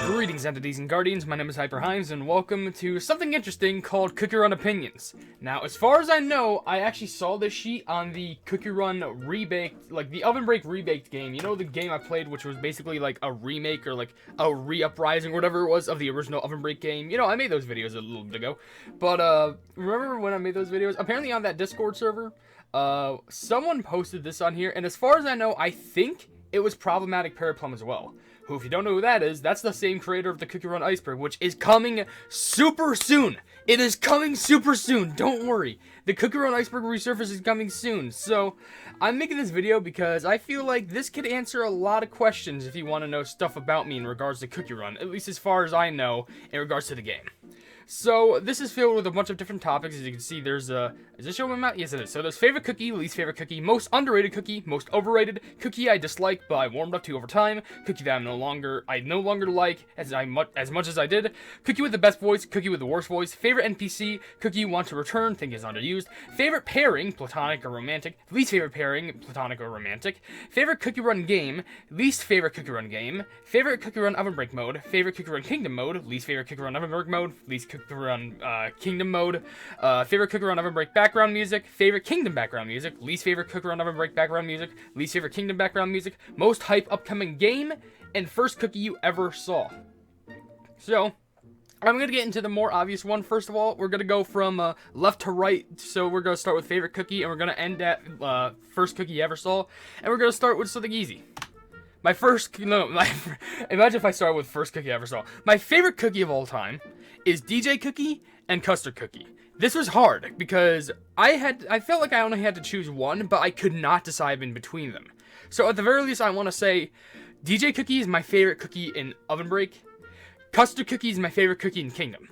Greetings, entities and guardians. My name is HyperHimes, and welcome to something interesting called Cookie Run Opinions. Now, as far as I know, I actually saw this sheet on the Cookie Run rebaked, like the OvenBreak rebaked game. You know, the game I played, which was basically like a remake or like a re-uprising or whatever it was of the original OvenBreak game. You know, I made those videos a little bit ago. But remember when I made those videos? Apparently on that Discord server, someone posted this on here, and as far as I know, I think it was Problematic Paraplum as well. Who, if you don't know who that is, that's the same creator of the Cookie Run Iceberg, which is coming super soon. It is coming super soon. Don't worry. The Cookie Run Iceberg resurface is coming soon. So, I'm making this video because I feel like this could answer a lot of questions if you want to know stuff about me in regards to Cookie Run, at least as far as I know in regards to the game. So, this is filled with a bunch of different topics. As you can see, there's a... Is this showing my mouth? Yes, it is. So, there's favorite cookie, least favorite cookie, most underrated cookie, most overrated, cookie I dislike but I warmed up to over time, cookie that I no longer like as much as I did, cookie with the best voice, cookie with the worst voice, favorite NPC, cookie you want to return, think is underused, favorite pairing, platonic or romantic, least favorite pairing, platonic or romantic, favorite Cookie Run game, least favorite Cookie Run game, favorite Cookie Run OvenBreak mode, favorite Cookie Run Kingdom mode, least favorite Cookie Run OvenBreak mode, least Cookie Run Kingdom mode, favorite Cookie Run OvenBreak background music, favorite Kingdom background music, least favorite Cookie Run OvenBreak background music, least favorite Kingdom background music, most hype upcoming game, and first cookie you ever saw. So, I'm going to get into the more obvious one. First of all, we're going to go from left to right. So we're going to start with favorite cookie, and we're going to end at first cookie you ever saw. And we're going to start with something easy. Imagine if I started with first cookie I ever saw. My favorite cookie of all time is DJ Cookie and Custard Cookie. This was hard because I felt like I only had to choose one, but I could not decide in between them. So at the very least, I want to say DJ Cookie is my favorite cookie in OvenBreak. Custard Cookie is my favorite cookie in Kingdom.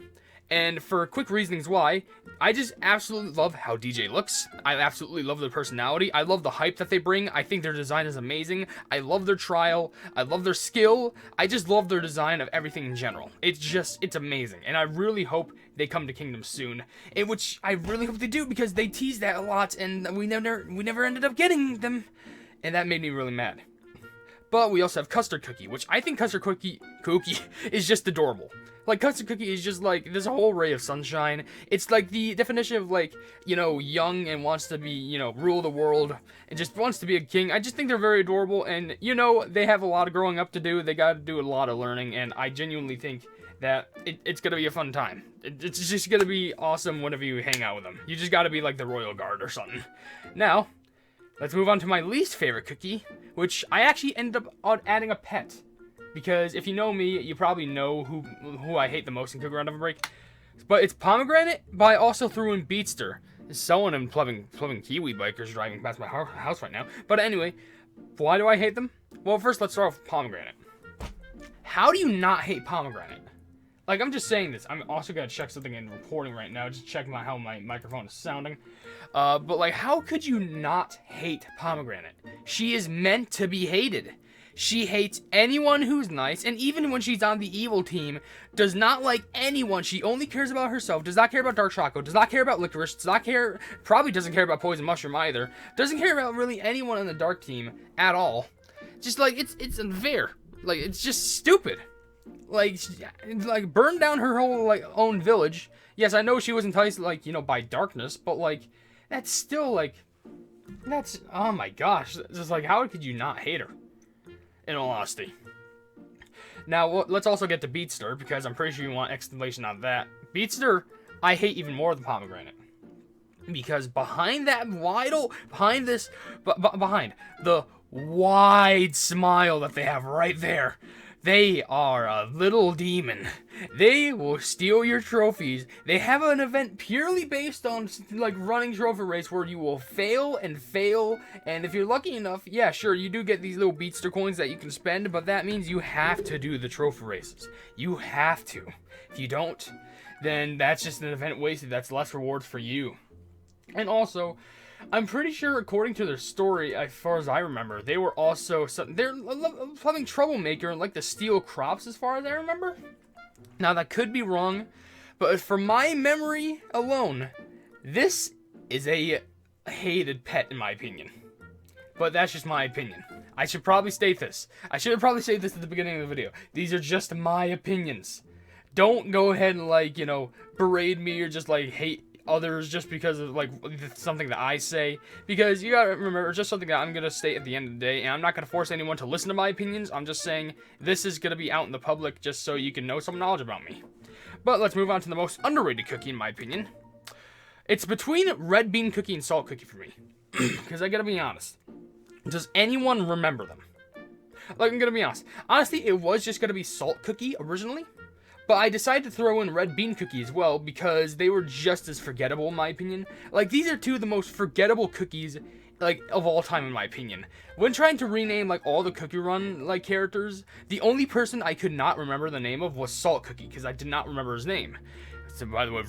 And for quick reasonings why, I just absolutely love how DJ looks. I absolutely love their personality. I love the hype that they bring. I think their design is amazing. I love their trial. I love their skill. I just love their design of everything in general. It's amazing. And I really hope they come to Kingdom soon. In which I really hope they do, because they teased that a lot and we never ended up getting them. And that made me really mad. But we also have Custard Cookie, which I think Custard Cookie is just adorable. Like, Custard Cookie is just like this whole ray of sunshine. It's like the definition of, like, you know, young and wants to be, you know, rule the world and just wants to be a king. I just think they're very adorable, and, you know, they have a lot of growing up to do. They got to do a lot of learning, and I genuinely think that it's going to be a fun time. It's just going to be awesome whenever you hang out with them. You just got to be like the Royal Guard or something. Now, let's move on to my least favorite cookie, which I actually ended up adding a pet. Because if you know me, you probably know who I hate the most in Cookie Run OvenBreak. But it's Pomegranate, but I also threw in Beatster. There's someone in plumbing Kiwi bikers driving past my house right now. But anyway, why do I hate them? Well, first let's start off with Pomegranate. How do you not hate Pomegranate? Like, I'm just saying this. I'm also going to check something in recording right now. Just check how my microphone is sounding. But, like, how could you not hate Pomegranate? She is meant to be hated. She hates anyone who's nice, and even when she's on the evil team, does not like anyone. She only cares about herself, does not care about Dark Choco, does not care about Licorice, probably doesn't care about Poison Mushroom either, doesn't care about really anyone on the Dark team at all. Just, like, it's unfair. Like, it's just stupid. Like, burned down her whole, like, own village. Yes, I know she was enticed, like, you know, by darkness, but, like, that's still, like, oh my gosh. It's just, like, how could you not hate her? In all honesty. Now, let's also get to Beatster, because I'm pretty sure you want explanation on that. Beatster, I hate even more than Pomegranate. Because behind the wide smile that they have right there, they are a little demon. They will steal your trophies. They have an event purely based on, like, running trophy race where you will fail and fail. And if you're lucky enough, yeah, sure, you do get these little Beatster coins that you can spend, but that means you have to do the trophy races. You have to. If you don't, then that's just an event wasted. That's less rewards for you. And also, I'm pretty sure, according to their story, as far as I remember, they were also they're having troublemaker and like to steal crops, as far as I remember. Now that could be wrong, but from my memory alone, this is a hated pet in my opinion. But that's just my opinion. I should probably state this. I should have probably stated this at the beginning of the video. These are just my opinions. Don't go ahead and, like, you know, berate me or just, like, hate others just because of, like, something that I say. Because you gotta remember, it's just something that I'm gonna state at the end of the day, and I'm not gonna force anyone to listen to my opinions. I'm just saying this is gonna be out in the public just so you can know some knowledge about me. But let's move on to the most underrated cookie, in my opinion. It's between red bean cookie and salt cookie for me. Because I gotta be honest. Does anyone remember them? Like, I'm gonna be honest. Honestly, it was just gonna be salt cookie originally. But I decided to throw in red bean cookie as well because they were just as forgettable in my opinion. Like, these are two of the most forgettable cookies, like, of all time in my opinion. When trying to rename, like, all the Cookie Run, like, characters, the only person I could not remember the name of was Salt Cookie because I did not remember his name. So, by the way,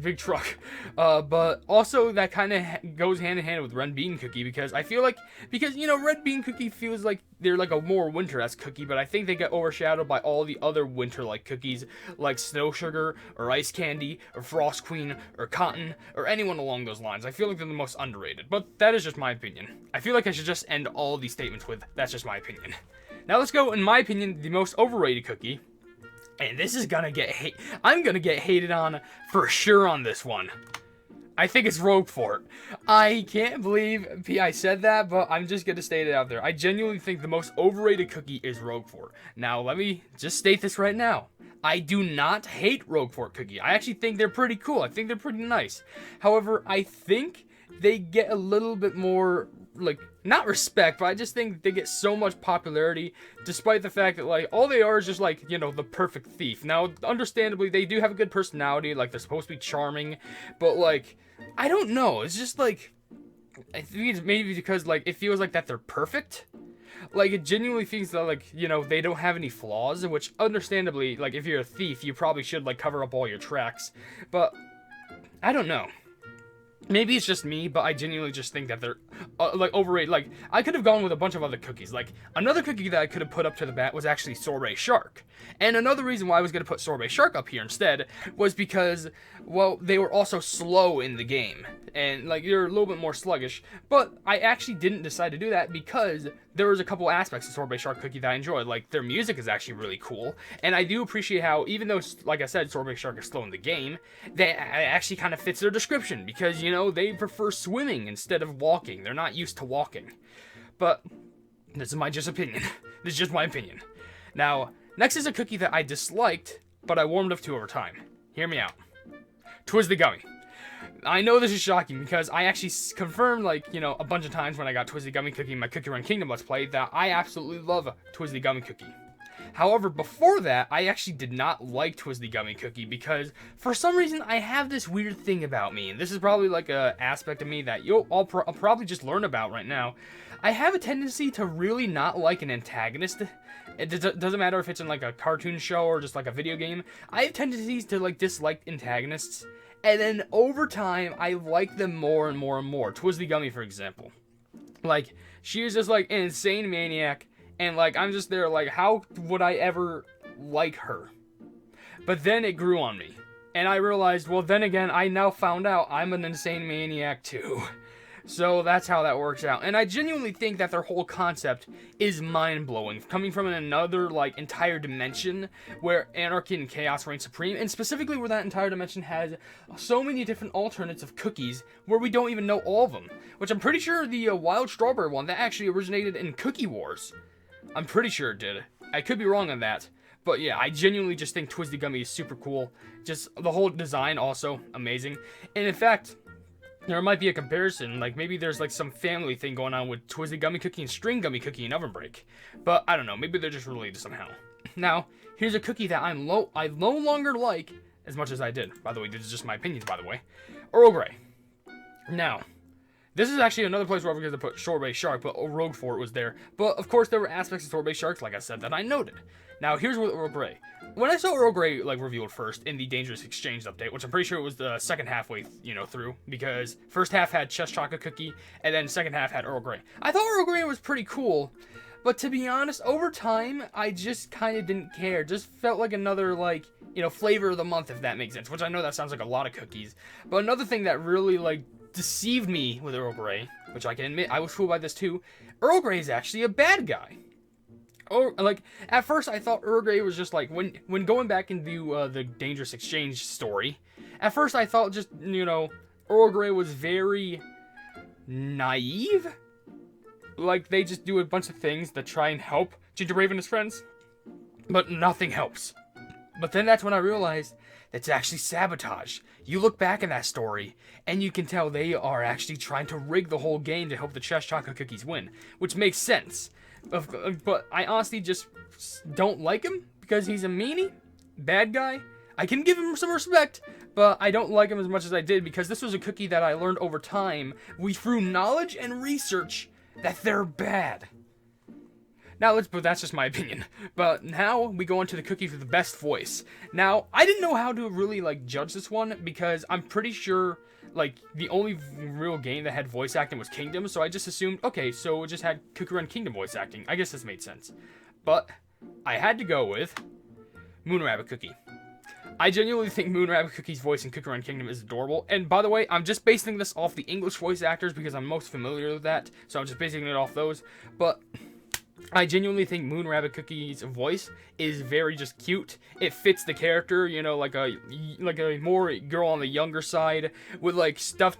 big truck. But also that kind of goes hand in hand with red bean cookie because I feel like, you know, red bean cookie feels like they're like a more winter-esque cookie, but I think they get overshadowed by all the other winter-like cookies like Snow Sugar or Ice Candy or Frost Queen or Cotton or anyone along those lines. I feel like they're the most underrated, but that is just my opinion. I feel like I should just end all these statements with, that's just my opinion. Now let's go, in my opinion, the most overrated cookie. And this is gonna get I'm gonna get hated on for sure on this one. I think it's Roquefort. I can't believe I said that, but I'm just gonna state it out there. I genuinely think the most overrated cookie is Roquefort. Now, let me just state this right now. I do not hate Roquefort cookie. I actually think they're pretty cool. I think they're pretty nice. However, I think they get a little bit more, like, not respect, but I just think they get so much popularity despite the fact that, like, all they are is just, like, you know, the perfect thief. Now, understandably, they do have a good personality, like, they're supposed to be charming, but, like, I don't know, it's just, like, I think it's maybe because, like, it feels like that they're perfect. Like, it genuinely feels that, like, you know, they don't have any flaws, which, understandably, like, if you're a thief, you probably should, like, cover up all your tracks, but I don't know. Maybe it's just me, but I genuinely just think that they're, like, overrated. Like, I could have gone with a bunch of other cookies. Like, another cookie that I could have put up to the bat was actually Sorbet Shark. And another reason why I was going to put Sorbet Shark up here instead was because, well, they were also slow in the game. And, like, they're a little bit more sluggish. But I actually didn't decide to do that because there was a couple aspects of Sorbet Shark cookie that I enjoyed. Like, their music is actually really cool. And I do appreciate how, even though, like I said, Sorbet Shark is slow in the game, that actually kind of fits their description. Because, you know, they prefer swimming instead of walking. They're not used to walking. But this is my just opinion. This is just my opinion. Now, next is a cookie that I disliked, but I warmed up to over time. Hear me out. Twisty Gummy. I know this is shocking because I actually confirmed, like, you know, a bunch of times when I got Twisty Gummy Cookie in my Cookie Run Kingdom Let's Play that I absolutely love Twisty Gummy Cookie. However, before that, I actually did not like Twisty Gummy Cookie because for some reason I have this weird thing about me, and this is probably like a aspect of me that I'll probably just learn about right now. I have a tendency to really not like an antagonist. It doesn't matter if it's in like a cartoon show or just like a video game. I have tendencies to like dislike antagonists. And then over time, I like them more and more and more. Twisty Gummy, for example. Like, she was just like an insane maniac. And like, I'm just there like, how would I ever like her? But then it grew on me. And I realized, well, then again, I now found out I'm an insane maniac too. So that's how that works out. And I genuinely think that their whole concept is mind-blowing. Coming from another, like, entire dimension where anarchy and chaos reign supreme. And specifically where that entire dimension has so many different alternates of cookies where we don't even know all of them. Which I'm pretty sure the Wild Strawberry one, that actually originated in Cookie Wars. I'm pretty sure it did. I could be wrong on that. But yeah, I genuinely just think Twisty Gummy is super cool. Just the whole design also amazing. And in fact, there might be a comparison, like maybe there's like some family thing going on with Twisty Gummy Cookie and String Gummy Cookie and OvenBreak. But I don't know, maybe they're just related somehow. Now, here's a cookie that I no longer like as much as I did. By the way, this is just my opinions, by the way. Earl Grey. Now, this is actually another place where I was going to put Sorbet Shark, but Roquefort was there. But of course, there were aspects of Sorbet Shark, like I said, that I noted. Now, here's what Earl Grey. When I saw Earl Grey, like, revealed first in the Dangerous Exchange update, which I'm pretty sure it was the second halfway, you know, through, because first half had Chess Chocolate Cookie, and then second half had Earl Grey. I thought Earl Grey was pretty cool, but to be honest, over time, I just kind of didn't care. Just felt like another, like, you know, flavor of the month, if that makes sense, which I know that sounds like a lot of cookies. But another thing that really, like, deceived me with Earl Grey, which I can admit I was fooled by this too. Earl Grey is actually a bad guy. Or like at first I thought Earl Grey was just like when going back into the Dangerous Exchange story. At first I thought just Earl Grey was very naive. Like they just do a bunch of things that try and help Gingerbread and his friends, but nothing helps. But then that's when I realized that's actually sabotage. You look back in that story, and you can tell they are actually trying to rig the whole game to help the Chess Chocolate Cookies win, which makes sense. But I honestly just don't like him because he's a meanie, bad guy. I can give him some respect, but I don't like him as much as I did because this was a cookie that I learned over time, through knowledge and research, that they're bad. Now but that's just my opinion. But now we go into the cookie for the best voice. Now, I didn't know how to really judge this one because I'm pretty sure the only real game that had voice acting was Kingdom, so I just assumed, okay, so it just had Cookie Run Kingdom voice acting. I guess this made sense. But I had to go with Moon Rabbit Cookie. I genuinely think Moon Rabbit Cookie's voice in Cookie Run Kingdom is adorable. And by the way, I'm just basing this off the English voice actors because I'm most familiar with that, so I'm just basing it off those. But I genuinely think Moon Rabbit Cookie's voice is very just cute. It fits the character, like a more girl on the younger side with stuff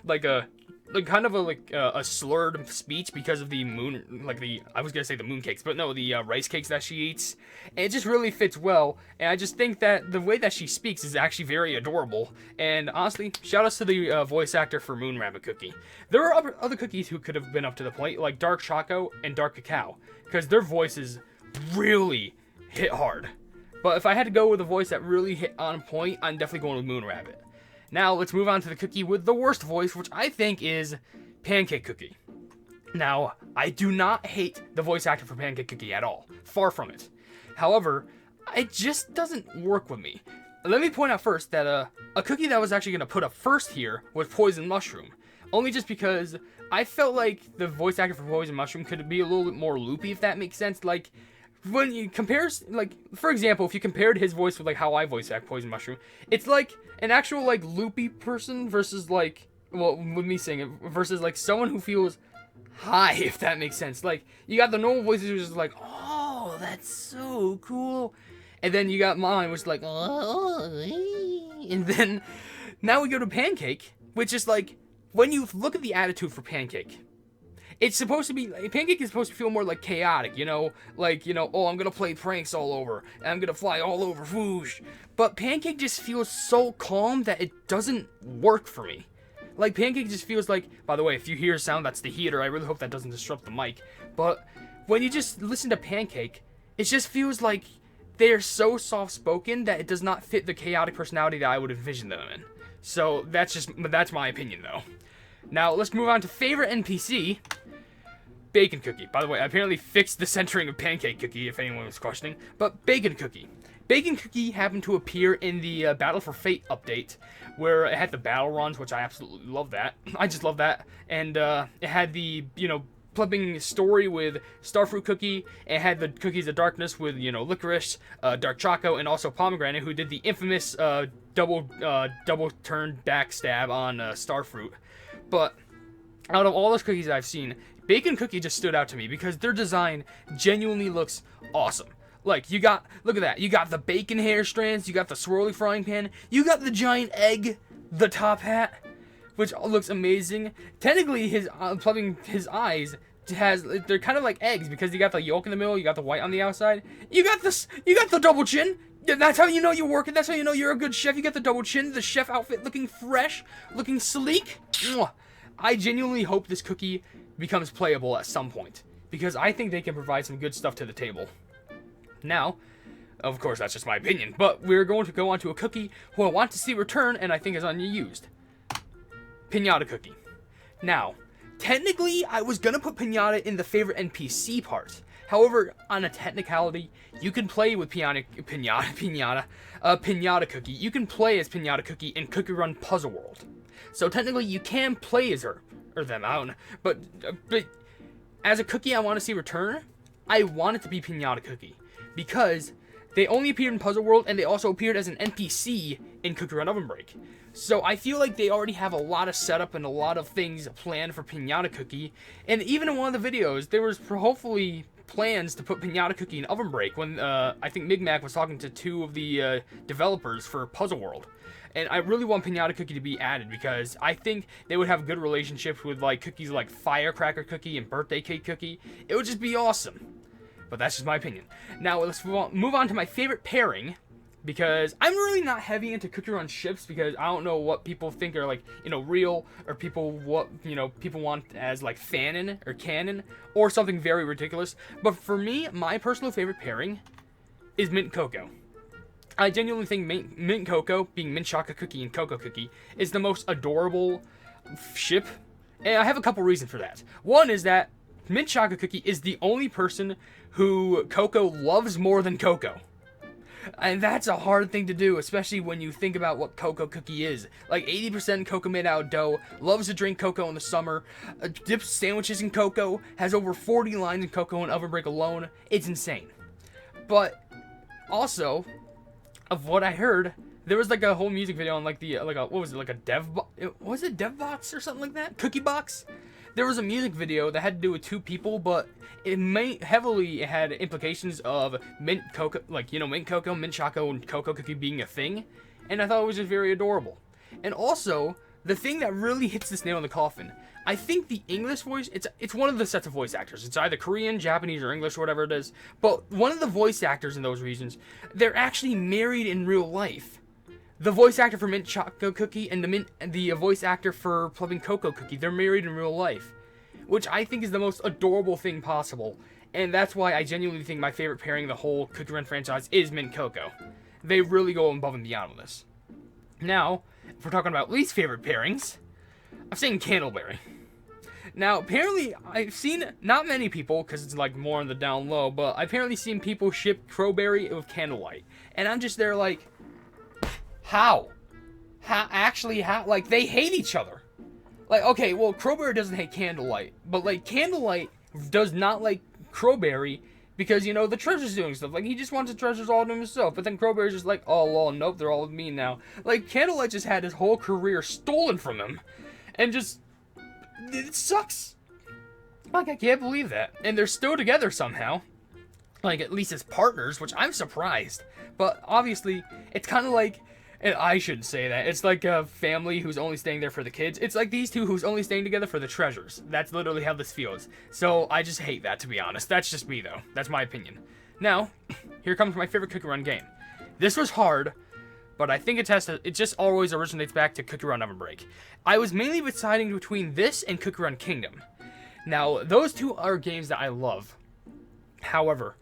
kind of a slurred speech because of the moon, I was gonna say the moon cakes, but no, the rice cakes that she eats. And it just really fits well, and I just think that the way that she speaks is actually very adorable. And honestly, shout outs to the voice actor for Moon Rabbit Cookie. There are other cookies who could have been up to the plate, like Dark Choco and Dark Cacao, because their voices really hit hard. But if I had to go with a voice that really hit on point, I'm definitely going with Moon Rabbit. Now, let's move on to the cookie with the worst voice, which I think is Pancake Cookie. Now, I do not hate the voice actor for Pancake Cookie at all. Far from it. However, it just doesn't work with me. Let me point out first that a cookie that I was actually going to put up first here was Poison Mushroom. Only just because I felt like the voice actor for Poison Mushroom could be a little bit more loopy, if that makes sense. When you compare, for example, if you compared his voice with how I voice act Poison Mushroom, it's like an actual loopy person versus with me saying it, versus someone who feels high, if that makes sense. You got the normal voices which is oh, that's so cool, and then you got mine which is oh, and then now we go to Pancake, which is when you look at the attitude for Pancake, it's supposed to be, Pancake is supposed to feel more chaotic, oh, I'm gonna play pranks all over, and I'm gonna fly all over, whoosh. But Pancake just feels so calm that it doesn't work for me. Pancake just feels by the way, if you hear a sound, that's the heater. I really hope that doesn't disrupt the mic. But when you just listen to Pancake, it just feels like they're so soft-spoken that it does not fit the chaotic personality that I would envision them in. So that's my opinion, though. Now, let's move on to favorite NPC, Bacon Cookie. By the way, I apparently fixed the centering of Pancake Cookie, if anyone was questioning. But Bacon Cookie. Bacon Cookie happened to appear in the Battle for Fate update, where it had the battle runs, which I absolutely love that. I just love that. And it had the, flipping story with Starfruit Cookie. It had the Cookies of Darkness with, Licorice, Dark Choco, and also Pomegranate, who did the infamous double turn backstab on Starfruit. But out of all those cookies I've seen, Bacon Cookie just stood out to me because their design genuinely looks awesome. Look at that. You got the bacon hair strands, you got the swirly frying pan, you got the giant egg, the top hat, which looks amazing. Technically, his eyes they're kind of like eggs because you got the yolk in the middle, you got the white on the outside. You got the double chin. That's how you know you're working. That's how you know you're a good chef. You got the double chin, the chef outfit looking fresh, looking sleek. I genuinely hope this cookie becomes playable at some point because I think they can provide some good stuff to the table. Now, of course, that's just my opinion, but we're going to go on to a cookie who I want to see return and I think is unused. Pinata Cookie. Now, technically, I was going to put Pinata in the favorite NPC part. However, on a technicality, you can play with Pinata Cookie. You can play as Pinata Cookie in Cookie Run Puzzle World. So technically, you can play as her, or them, I don't know. But as a cookie I want to see return, I want it to be Pinata Cookie. Because they only appeared in Puzzle World, and they also appeared as an NPC in Cookie Run Oven Break. So I feel like they already have a lot of setup and a lot of things planned for Pinata Cookie. And even in one of the videos, there was hopefully plans to put Pinata Cookie in Oven Break when I think Migmac was talking to 2 of the developers for Puzzle World. And I really want Pinata Cookie to be added because I think they would have good relationships with like cookies like Firecracker Cookie and Birthday Cake Cookie. It would just be awesome. But that's just my opinion. Now let's move on to my favorite pairing, because I'm really not heavy into Cookie Run ships because I don't know what people think are like, real, or people people want as like fanon or canon or something very ridiculous. But for me, my personal favorite pairing is Mint Cocoa. I genuinely think Mint Cocoa, being Mint Chocolate Cookie and Cocoa Cookie, is the most adorable ship. And I have a couple reasons for that. One is that Mint Chocolate Cookie is the only person who Cocoa loves more than Cocoa. And that's a hard thing to do, especially when you think about what Cocoa Cookie is. Like 80% cocoa made out of dough, loves to drink cocoa in the summer, dips sandwiches in cocoa, has over 40 lines in cocoa in Oven Break alone. It's insane. But also, of what I heard, there was like a whole music video on like a DevBox or something like that? Cookie Box? There was a music video that had to do with 2 people, but it had implications of mint cocoa, mint cocoa, mint choco, and cocoa cookie being a thing, and I thought it was just very adorable. And also, the thing that really hits this nail in the coffin, I think the English voice, it's one of the sets of voice actors. It's either Korean, Japanese, or English, or whatever it is, but one of the voice actors in those regions, they're actually married in real life. The voice actor for Mint Choco Cookie and the voice actor for Plumbing Cocoa Cookie, they're married in real life, which I think is the most adorable thing possible. And that's why I genuinely think my favorite pairing in the whole Cookie Run franchise is Mint Cocoa. They really go above and beyond with this. Now, if we're talking about least favorite pairings, I'm saying Candleberry. Now, apparently, I've seen not many people, because it's like more on the down low, but I've apparently seen people ship Crowberry with Candlelight. And I'm just there like, how? How? Like, they hate each other. Like, okay, well, Crowberry doesn't hate Candlelight, but, like, Candlelight does not like Crowberry because, the treasure's doing stuff. Like, he just wants the treasures all to himself, but then Crowberry's just like, oh, lol, nope, they're all with me now. Like, Candlelight just had his whole career stolen from him, and just, it sucks. Like, I can't believe that. And they're still together somehow. Like, at least as partners, which I'm surprised. But, obviously, it's kind of like, and I shouldn't say that. It's like a family who's only staying there for the kids. It's like these two who's only staying together for the treasures. That's literally how this feels. So I just hate that, to be honest. That's just me, though. That's my opinion. Now, here comes my favorite Cookie Run game. This was hard, but I think it just always originates back to Cookie Run Oven Break. I was mainly deciding between this and Cookie Run Kingdom. Now, those two are games that I love. However,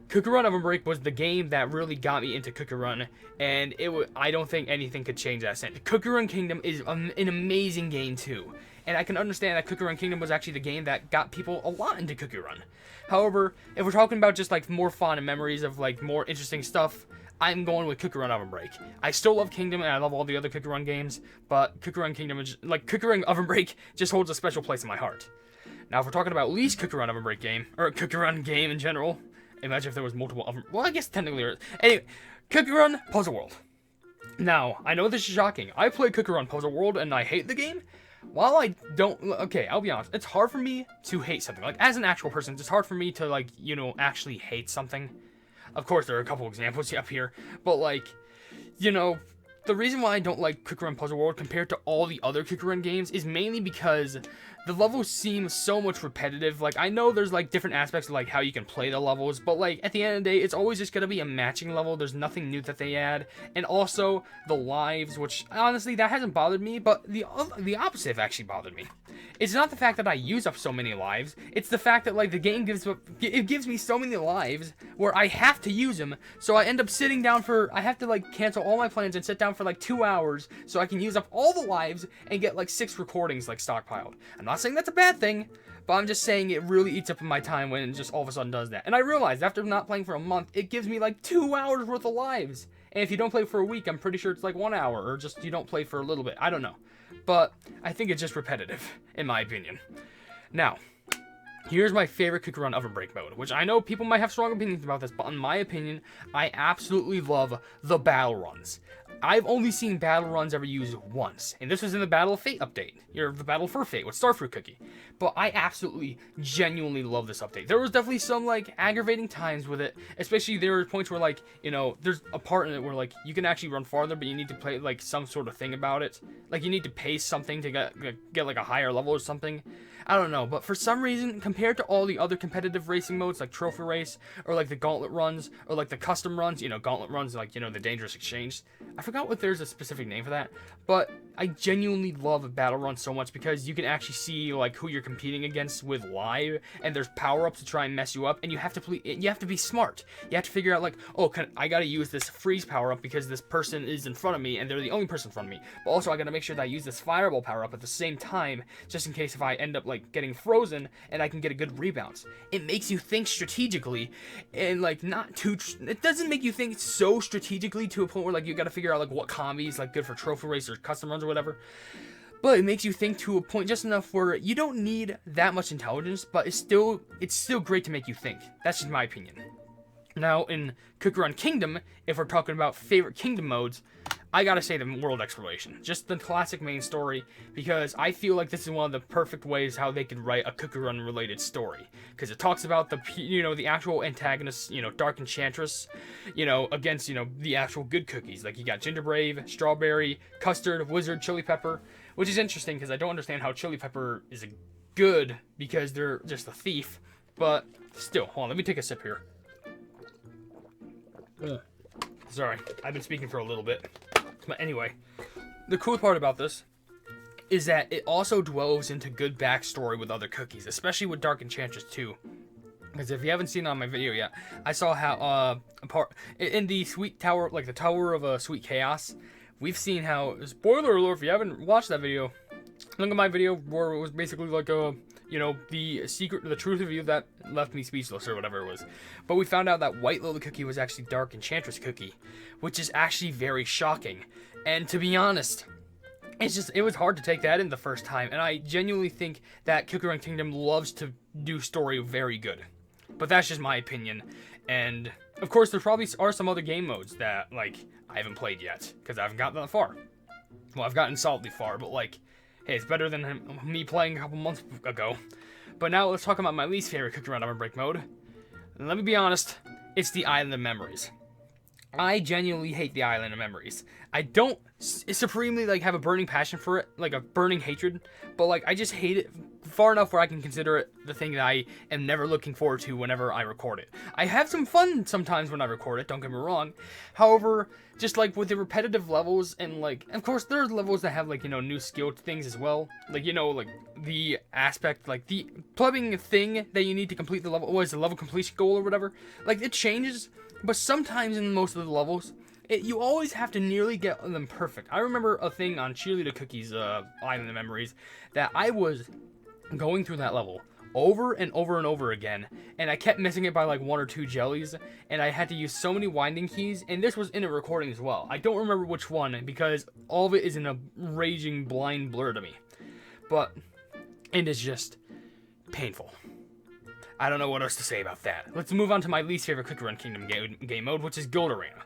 Cookie Run Oven Break was the game that really got me into Cookie Run, and I don't think anything could change that sense. Cookie Run Kingdom is an amazing game too, and I can understand that Cookie Run Kingdom was actually the game that got people a lot into Cookie Run. However, if we're talking about just like more fun and memories of like more interesting stuff, I'm going with Cookie Run Oven Break. I still love Kingdom and I love all the other Cookie Run games, but Cookie Run Kingdom is Cookie Run Oven Break just holds a special place in my heart. Now, if we're talking about least Cookie Run Oven Break game, or Cookie Run game in general, imagine if there was multiple oven. Well, I guess technically there is. Anyway, Cookie Run Puzzle World. Now, I know this is shocking. I played Cookie Run Puzzle World and I hate the game. While I don't, okay, I'll be honest. It's hard for me to hate something. Like, as an actual person, it's hard for me to, actually hate something. Of course, there are a couple examples up here. But, the reason why I don't like Cookie Run Puzzle World compared to all the other Cookie Run games is mainly because the levels seem so much repetitive. Like, I know there's, different aspects of, how you can play the levels, but, at the end of the day, it's always just gonna be a matching level. There's nothing new that they add. And also, the lives, which, honestly, that hasn't bothered me, but the opposite have actually bothered me. It's not the fact that I use up so many lives, it's the fact that, the game gives me so many lives where I have to use them, so I end up sitting down I have to, cancel all my plans and sit down for, 2 hours so I can use up all the lives and get, 6 recordings, stockpiled. I'm not saying that's a bad thing, but I'm just saying it really eats up my time when it just all of a sudden does that. And I realized after not playing for a month, it gives me, 2 hours worth of lives. And if you don't play for a week, I'm pretty sure it's 1 hour, or just you don't play for a little bit. I don't know. But I think it's just repetitive, in my opinion. Now, here's my favorite Cookie Run Oven Break mode, which I know people might have strong opinions about this, but in my opinion, I absolutely love the battle runs. I've only seen battle runs ever used once, and this was in the Battle of Fate update, or the Battle for Fate with Starfruit Cookie. But I absolutely, genuinely love this update. There was definitely some, like, aggravating times with it, especially there were points where, like, you know, there's a part in it where, like, you can actually run farther, but you need to play, like, some sort of thing about it. Like, you need to pay something to get like, a higher level or something. I don't know, but for some reason, compared to all the other competitive racing modes, like Trophy Race, or, like, the Gauntlet runs, or, like, the custom runs, you know, Gauntlet runs, like, you know, the Dangerous Exchange. I forgot what there's a specific name for that, but I genuinely love a battle run so much because you can actually see, like, who you're competing against with live, and there's power-ups to try and mess you up, and you have to be smart. You have to figure out, like, oh, I gotta use this freeze power-up because this person is in front of me, and they're the only person in front of me. But also, I gotta make sure that I use this fireball power-up at the same time, just in case if I end up, like, getting frozen, and I can get a good rebound. It makes you think strategically, and, like, it doesn't make you think so strategically to a point where, like, you gotta figure out, like, what combis, like, good for Trophy Race or custom runs or whatever. But it makes you think to a point just enough where you don't need that much intelligence, but it's still great to make you think. That's just my opinion. Now, in Cookie Run Kingdom, if we're talking about favorite kingdom modes, I gotta say the world exploration. Just the classic main story, because I feel like this is one of the perfect ways how they could write a Cookie Run related story. Because it talks about the actual antagonists, Dark Enchantress, against, the actual good cookies. Like, you got Ginger Brave, Strawberry, Custard, Wizard, Chili Pepper, which is interesting because I don't understand how Chili Pepper is a good, because they're just a thief. But still, hold on, let me take a sip here. Sorry, I've been speaking for a little bit. But anyway, the cool part about this is that it also delves into good backstory with other cookies, especially with Dark Enchantress 2. Because if you haven't seen it on my video yet, I saw how, in the Sweet Tower, like the Tower of Sweet Chaos, we've seen how, spoiler alert if you haven't watched that video, look at my video where it was basically like the truth review that left me speechless or whatever it was. But we found out that White Lily Cookie was actually Dark Enchantress Cookie, which is actually very shocking. And to be honest, it was hard to take that in the first time, and I genuinely think that Cookie Run Kingdom loves to do story very good. But that's just my opinion, and of course there probably are some other game modes that, like, I haven't played yet, because I haven't gotten that far. Well, I've gotten solidly far, but, like, hey, it's better than me playing a couple months ago. But now let's talk about my least favorite Cookie Run OvenBreak mode. And let me be honest, it's the Island of Memories. I genuinely hate the Island of Memories. I don't supremely, like, have a burning passion for it, like a burning hatred, but, like, I just hate it far enough where I can consider it the thing that I am never looking forward to whenever I record it. I have some fun sometimes when I record it, don't get me wrong. However, just, like, with the repetitive levels, and, like, of course, there's levels that have, like, new skilled things as well. Like, like, the aspect, like, the plumbing thing that you need to complete the level, the level completion goal or whatever. Like, it changes, but sometimes in most of the levels, you always have to nearly get them perfect. I remember a thing on Cheerleader Cookie's Island of Memories that I was going through that level over and over and over again, and I kept missing it by like 1 or 2 jellies, and I had to use so many winding keys, and this was in a recording as well. I don't remember which one because all of it is in a raging blind blur to me, but it is just painful. I don't know what else to say about that. Let's move on to my least favorite Cookie Run Kingdom game mode, which is Guild Arena.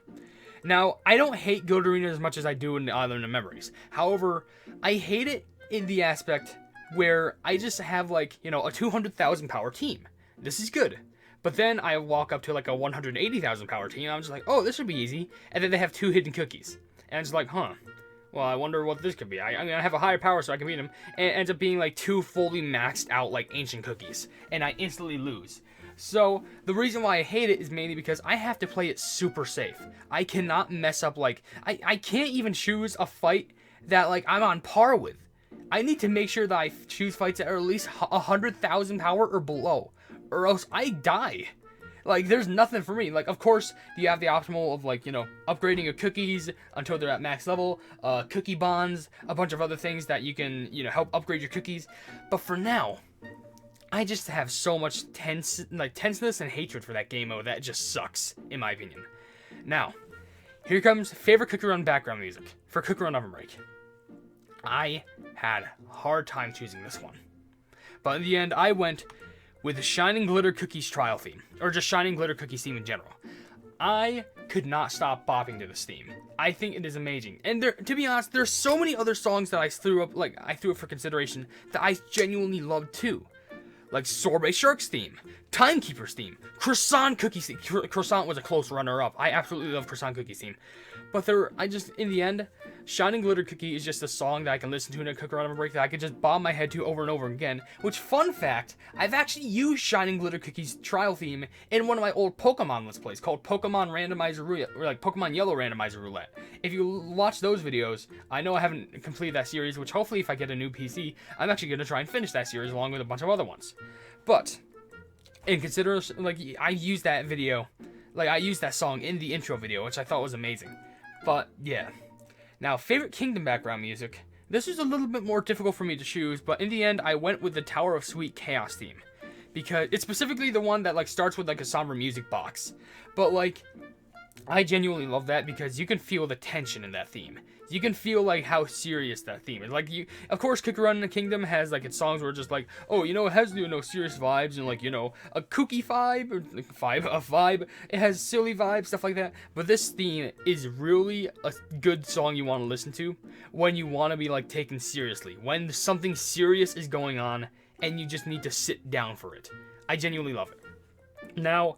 Now, I don't hate Guild Arena as much as I do in the Island of Memories. However, I hate it in the aspect where I just have, like, a 200,000 power team. This is good. But then I walk up to, like, a 180,000 power team, and I'm just like, oh, this should be easy. And then they have 2 hidden cookies. And it's like, huh. Well, I wonder what this could be. I have a higher power so I can beat them. And it ends up being, like, 2 fully maxed out, like, ancient cookies. And I instantly lose. So, the reason why I hate it is mainly because I have to play it super safe. I cannot mess up, like, I can't even choose a fight that, like, I'm on par with. I need to make sure that I choose fights that are at least 100,000 power or below, or else I die. Like, there's nothing for me. Like, of course, you have the optimal of, like, upgrading your cookies until they're at max level, cookie bonds, a bunch of other things that you can, help upgrade your cookies. But for now, I just have so much tenseness and hatred for that game mode that it just sucks, in my opinion. Now, here comes favorite Cookie Run background music for Cookie Run OvenBreak. I had a hard time choosing this one, but in the end, I went with the Shining Glitter Cookies trial theme, or just Shining Glitter Cookies theme in general. I could not stop bopping to this theme. I think it is amazing. And there, to be honest, there's so many other songs that I threw up for consideration that I genuinely love too. Like Sorbet Shark's theme, Timekeeper's theme, Croissant Cookie's theme. Croissant was a close runner-up. I absolutely love Croissant Cookie's theme. But in the end, Shining Glitter Cookie is just a song that I can listen to in a Cook Around Break that I could just bob my head to over and over again. Which, fun fact, I've actually used Shining Glitter Cookie's trial theme in one of my old Pokemon Let's Plays called Pokemon Randomizer Roulette, or like Pokemon Yellow Randomizer Roulette. If you watch those videos, I know I haven't completed that series, which hopefully if I get a new PC, I'm actually going to try and finish that series along with a bunch of other ones. But, in consideration, like, I used that video, like, I used that song in the intro video, which I thought was amazing. But, yeah. Now, favorite Kingdom background music. This was a little bit more difficult for me to choose, but in the end, I went with the Tower of Sweet Chaos theme. Because it's specifically the one that, like, starts with, like, a somber music box. But, like, I genuinely love that because you can feel the tension in that theme. You can feel, like, how serious that theme is. Like, of course, Cook Around in the Kingdom has, like, its songs where it's just like, oh, you know, it has, you know, serious vibes and, like, you know, a kooky vibe, or a vibe. It has silly vibes, stuff like that. But this theme is really a good song you want to listen to when you want to be, like, taken seriously. When something serious is going on and you just need to sit down for it. I genuinely love it. Now,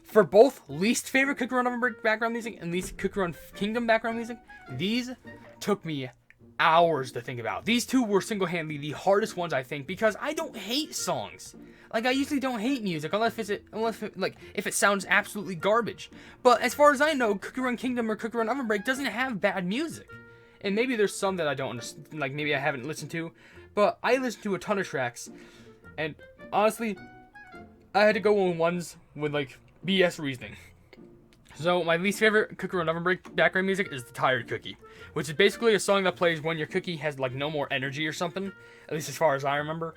for both least favorite Cook Around OvenBreak background music and least Cook Around Kingdom background music, these took me hours to think about. These two were single-handedly the hardest ones, I think, because I don't hate songs. Like, I usually don't hate music unless if it sounds absolutely garbage. But as far as I know, Cook Around Kingdom or Cook Around OvenBreak doesn't have bad music. And maybe there's some that I don't understand, like maybe I haven't listened to, but I listened to a ton of tracks, and honestly, I had to go on ones with, like, BS reasoning. So, my least favorite Cook Around OvenBreak background music is the Tired Cookie, which is basically a song that plays when your cookie has, like, no more energy or something, at least as far as I remember.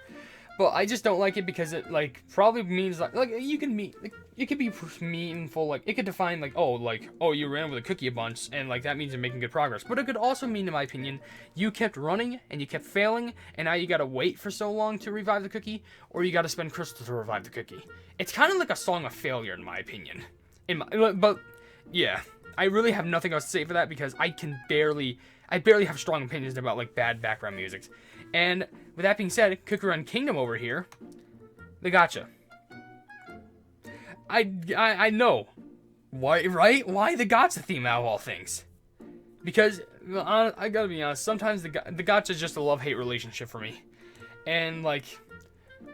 But I just don't like it because it, like, probably means, like you can mean, like, it could be meaningful, like, it could define, like, oh, you ran with a cookie a bunch, and, like, that means you're making good progress. But it could also mean, in my opinion, you kept running, and you kept failing, and now you gotta wait for so long to revive the cookie, or you gotta spend crystals to revive the cookie. It's kind of like a song of failure, in my opinion. But, yeah, I really have nothing else to say for that, because I barely have strong opinions about, like, bad background music. And with that being said, Cook Around Kingdom over here, the gotcha. I know. Why, right? Why the gotcha theme out of all things? Because, I gotta be honest, sometimes the gotcha is just a love-hate relationship for me. And, like,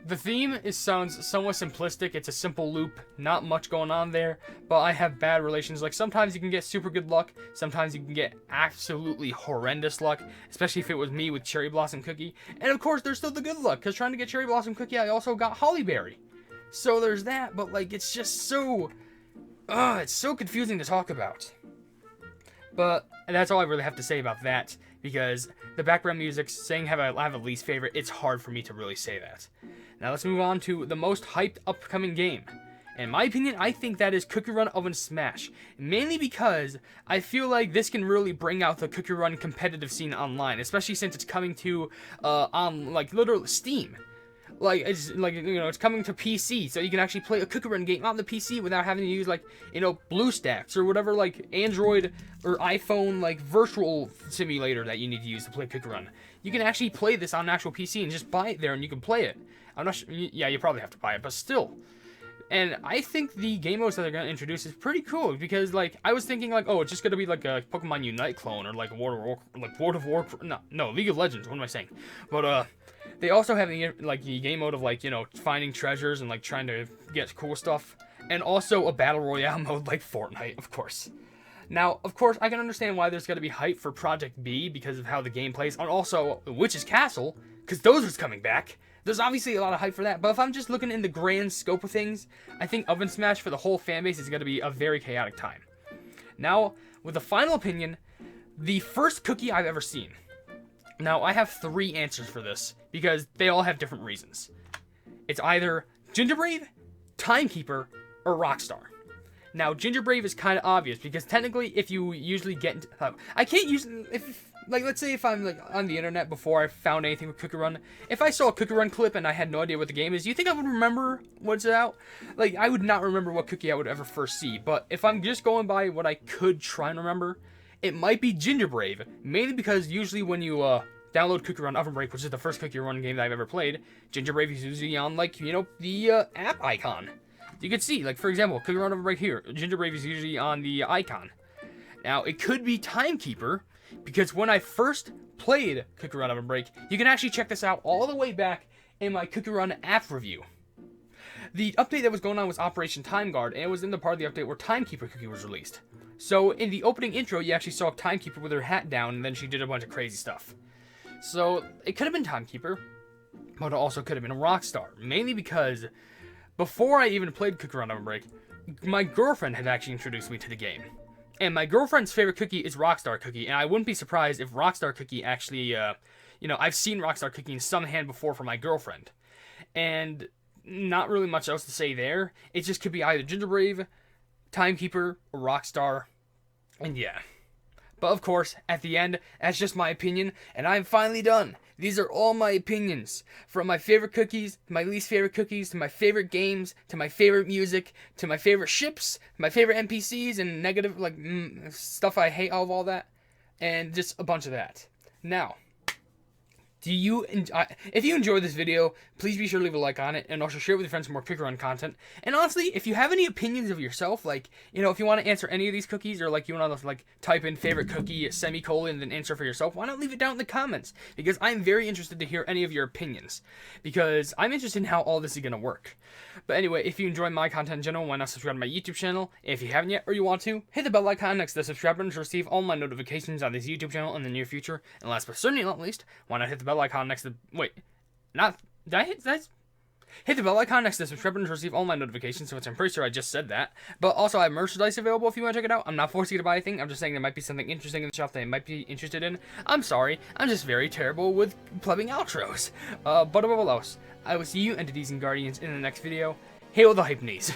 the theme sounds somewhat simplistic. It's a simple loop, not much going on there, but I have bad relations. Like, sometimes you can get super good luck, sometimes you can get absolutely horrendous luck, especially if it was me with Cherry Blossom Cookie. And of course, there's still the good luck, because trying to get Cherry Blossom Cookie, I also got Hollyberry. So there's that, but, like, it's just so, it's so confusing to talk about. But that's all I really have to say about that, because the background music, saying I have a least favorite, it's hard for me to really say that. Now let's move on to the most hyped upcoming game. In my opinion, I think that is Cookie Run Oven Smash. Mainly because I feel like this can really bring out the Cookie Run competitive scene online, especially since it's coming to on, like, literally Steam. Like, it's, like, you know, it's coming to PC, so you can actually play a Cookie Run game on the PC without having to use, like, you know, BlueStacks or whatever, like, Android or iPhone, like, virtual simulator that you need to use to play Cookie Run. You can actually play this on an actual PC and just buy it there and you can play it. I'm not sure, yeah, you probably have to buy it, but still. And I think the game modes that they're going to introduce is pretty cool, because, like, I was thinking, like, oh, it's just going to be, like, a Pokemon Unite clone, or, like, World of Warcraft, no, League of Legends, what am I saying? But, they also have, the game mode of, like, you know, finding treasures and, like, trying to get cool stuff, and also a Battle Royale mode like Fortnite, of course. Now, of course, I can understand why there's going to be hype for Project B, because of how the game plays, and also Witch's Castle, because those are coming back. There's obviously a lot of hype for that, but if I'm just looking in the grand scope of things, I think Oven Smash for the whole fanbase is going to be a very chaotic time. Now, with the final opinion, the first cookie I've ever seen. Now, I have 3 answers for this, because they all have different reasons. It's either Gingerbrave, Timekeeper, or Rockstar. Now, Ginger Brave is kind of obvious, because technically, if you usually get into... I can't use... Like, let's say if I'm, like, on the internet before I found anything with Cookie Run, if I saw a Cookie Run clip and I had no idea what the game is, do you think I would remember what's out? Like, I would not remember what cookie I would ever first see, but if I'm just going by what I could try and remember, it might be Ginger Brave, mainly because usually when you, download Cookie Run OvenBreak, which is the first Cookie Run game that I've ever played, Ginger Brave is usually on, like, you know, the, app icon. You can see, like, for example, Cookie Run OvenBreak here, Ginger Brave is usually on the icon. Now, it could be Timekeeper, because when I first played Cookie Run OvenBreak, you can actually check this out all the way back in my Cookie Run app review. The update that was going on was Operation Time Guard, and it was in the part of the update where Timekeeper Cookie was released. So, in the opening intro, you actually saw Timekeeper with her hat down, and then she did a bunch of crazy stuff. So, it could have been Timekeeper, but it also could have been Rockstar, mainly because before I even played Cookie Run OvenBreak, my girlfriend had actually introduced me to the game. And my girlfriend's favorite cookie is Rockstar Cookie, and I wouldn't be surprised if Rockstar Cookie actually, you know, I've seen Rockstar Cookie in some hand before for my girlfriend. And not really much else to say there. It just could be either Ginger Brave, Timekeeper, or Rockstar, and yeah. But of course, at the end, that's just my opinion, and I'm finally done. These are all my opinions. From my favorite cookies, to my least favorite cookies, to my favorite games, to my favorite music, to my favorite ships, my favorite NPCs, and negative, like, stuff I hate, all that. And just a bunch of that. Now, if you enjoyed this video, please be sure to leave a like on it, and also share it with your friends for more Cookie Run content. And honestly, if you have any opinions of yourself, like, you know, if you want to answer any of these cookies, or like you want to like type in favorite cookie, semicolon, then answer for yourself, why not leave it down in the comments? Because I'm very interested to hear any of your opinions, because I'm interested in how all this is going to work. But anyway, if you enjoy my content in general, why not subscribe to my YouTube channel? If you haven't yet, or you want to, hit the bell icon next to the subscribe button to receive all my notifications on this YouTube channel in the near future. And last but certainly not least, why not hit the bell icon next to hit the bell icon next to the subscribe button to receive all my notifications, which I'm pretty sure I just said that. But also, I have merchandise available if you want to check it out. I'm not forcing you to buy anything. I'm just saying there might be something interesting in the shop that you might be interested in. I'm sorry. I'm just very terrible with plugging outros. But above all else, I will see you, entities and guardians, in the next video. Hail the Hypenese.